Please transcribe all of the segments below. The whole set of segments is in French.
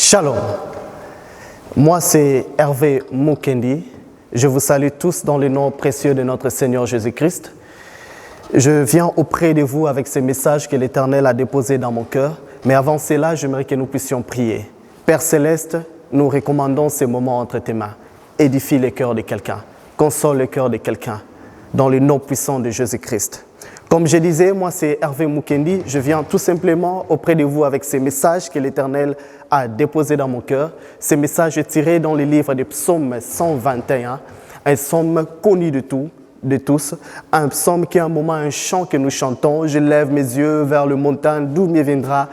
Shalom, moi c'est Hervé Mukendi, je vous salue tous dans le nom précieux de notre Seigneur Jésus-Christ. Je viens auprès de vous avec ces messages que l'Éternel a déposés dans mon cœur, mais avant cela, j'aimerais que nous puissions prier. Père Céleste, nous recommandons ces moments entre tes mains. Édifie le cœur de quelqu'un, console le cœur de quelqu'un, dans le nom puissant de Jésus-Christ. Comme je disais, moi c'est Hervé Mukendi, je viens tout simplement auprès de vous avec ces messages que l'Éternel a déposés dans mon cœur. Ces messages tirés dans le livre des psaumes 121, un psaume connu de tous, un psaume qui est un moment, un chant que nous chantons. Je lève mes yeux vers le montagne, d'où me viendra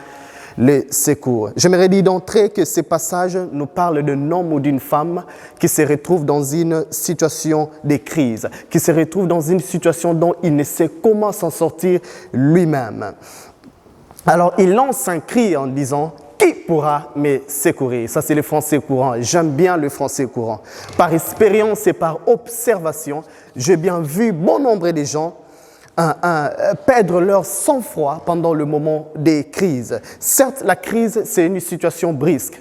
le secours. J'aimerais dire d'entrée que ces passages nous parlent d'un homme ou d'une femme qui se retrouve dans une situation de crise, qui se retrouve dans une situation dont il ne sait comment s'en sortir lui-même. Alors il lance un cri en disant « Qui pourra me secourir ?» Ça c'est le français courant, j'aime bien le français courant. Par expérience et par observation, j'ai bien vu bon nombre de gens perdre leur sang-froid pendant le moment des crises. Certes, la crise, c'est une situation brisque.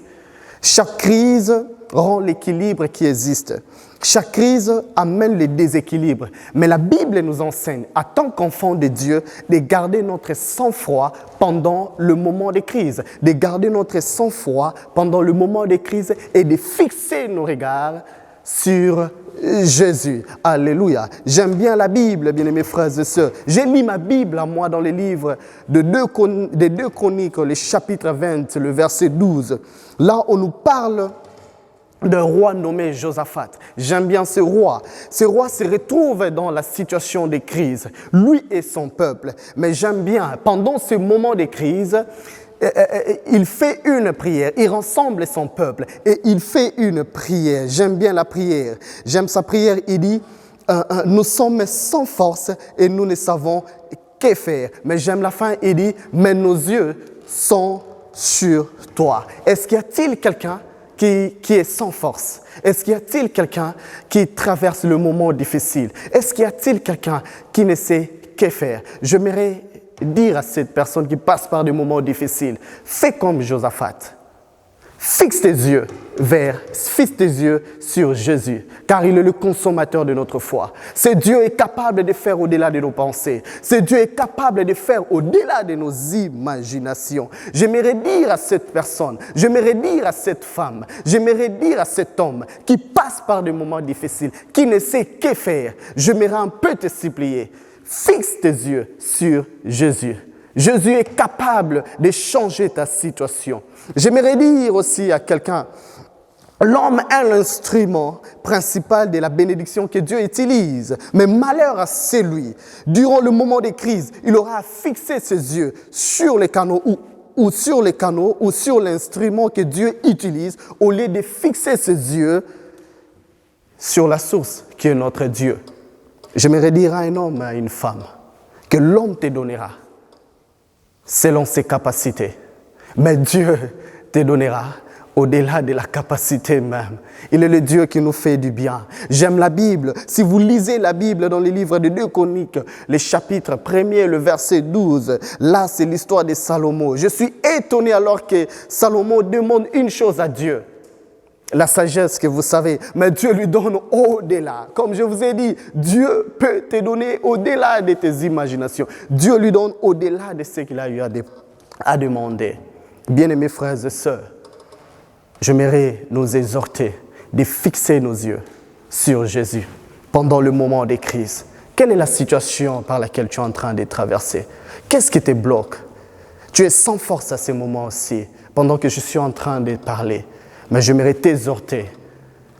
Chaque crise rend l'équilibre qui existe. Chaque crise amène le déséquilibre. Mais la Bible nous enseigne, en tant qu'enfants de Dieu, de garder notre sang-froid pendant le moment des crises, de garder notre sang-froid pendant le moment des crises et de fixer nos regards sur Jésus. Alléluia. J'aime bien la Bible, bien-aimés frères et sœurs. J'ai lu ma Bible à moi dans les livres des 2 Chroniques, le chapitre 20, le verset 12. Là, on nous parle d'un roi nommé Josaphat. J'aime bien ce roi. Ce roi se retrouve dans la situation de crise, lui et son peuple. Mais j'aime bien, pendant ce moment de crise, il fait une prière, il rassemble son peuple et il fait une prière. J'aime bien la prière. J'aime sa prière, il dit, nous sommes sans force et nous ne savons que faire. Mais j'aime la fin, il dit, mais nos yeux sont sur toi. Est-ce qu'il y a-t-il quelqu'un qui est sans force? Est-ce qu'il y a-t-il quelqu'un qui traverse le moment difficile? Est-ce qu'il y a-t-il quelqu'un qui ne sait que faire? J'aimerais dire à cette personne qui passe par des moments difficiles, fais comme Josaphat. Fixe tes yeux sur Jésus, car il est le consommateur de notre foi. Ce Dieu est capable de faire au-delà de nos pensées. Ce Dieu est capable de faire au-delà de nos imaginations. J'aimerais dire à cette personne, j'aimerais dire à cette femme, j'aimerais dire à cet homme qui passe par des moments difficiles, qui ne sait que faire, j'aimerais un peu te supplier. Fixe tes yeux sur Jésus. Jésus est capable de changer ta situation. J'aimerais dire aussi à quelqu'un, l'homme est l'instrument principal de la bénédiction que Dieu utilise. Mais malheur à celui, durant le moment de crise, il aura fixé ses yeux sur les canaux ou sur l'instrument que Dieu utilise, au lieu de fixer ses yeux sur la source qui est notre Dieu. J'aimerais dire à un homme, à une femme, que l'homme te donnera selon ses capacités. Mais Dieu te donnera au-delà de la capacité même. Il est le Dieu qui nous fait du bien. J'aime la Bible. Si vous lisez la Bible dans les livres de 2 Chroniques, le chapitre 1er, le verset 12, là c'est l'histoire de Salomon. Je suis étonné alors que Salomon demande une chose à Dieu. La sagesse que vous savez, mais Dieu lui donne au-delà. Comme je vous ai dit, Dieu peut te donner au-delà de tes imaginations. Dieu lui donne au-delà de ce qu'il a eu à demander. Bien-aimés frères et sœurs, j'aimerais nous exhorter de fixer nos yeux sur Jésus pendant le moment des crises. Quelle est la situation par laquelle tu es en train de traverser? Qu'est-ce qui te bloque? Tu es sans force à ce moment aussi, pendant que je suis en train de parler. Mais j'aimerais t'exhorter,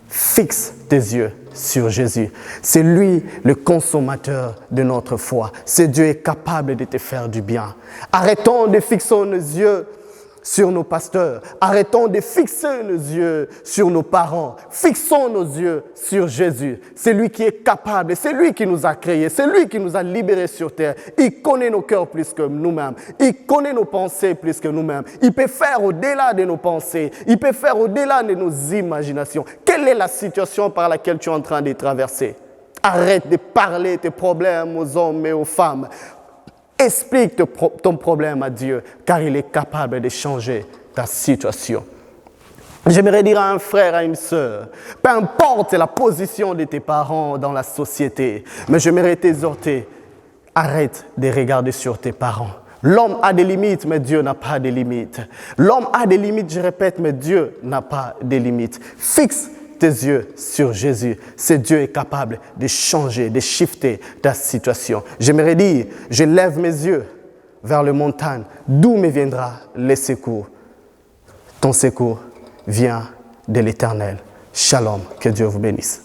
fixe tes yeux sur Jésus. C'est lui le consommateur de notre foi. Ce Dieu est capable de te faire du bien. Arrêtons de fixer nos yeux sur nos pasteurs. Arrêtons de fixer nos yeux sur nos parents. Fixons nos yeux sur Jésus. C'est lui qui est capable, c'est lui qui nous a créés, c'est lui qui nous a libérés sur terre. Il connaît nos cœurs plus que nous-mêmes. Il connaît nos pensées plus que nous-mêmes. Il peut faire au-delà de nos pensées. Il peut faire au-delà de nos imaginations. Quelle est la situation par laquelle tu es en train de traverser? Arrête de parler tes problèmes aux hommes et aux femmes. Explique ton problème à Dieu, car il est capable de changer ta situation. J'aimerais dire à un frère, à une sœur, peu importe la position de tes parents dans la société, mais j'aimerais t'exhorter, arrête de regarder sur tes parents. L'homme a des limites, mais Dieu n'a pas de limites. L'homme a des limites, je répète, mais Dieu n'a pas de limites. Fixe tes yeux sur Jésus. Ce Dieu est capable de changer, de shifter ta situation. J'aimerais dire, je lève mes yeux vers les montagnes, d'où me viendra le secours. Ton secours vient de l'Éternel. Shalom, que Dieu vous bénisse.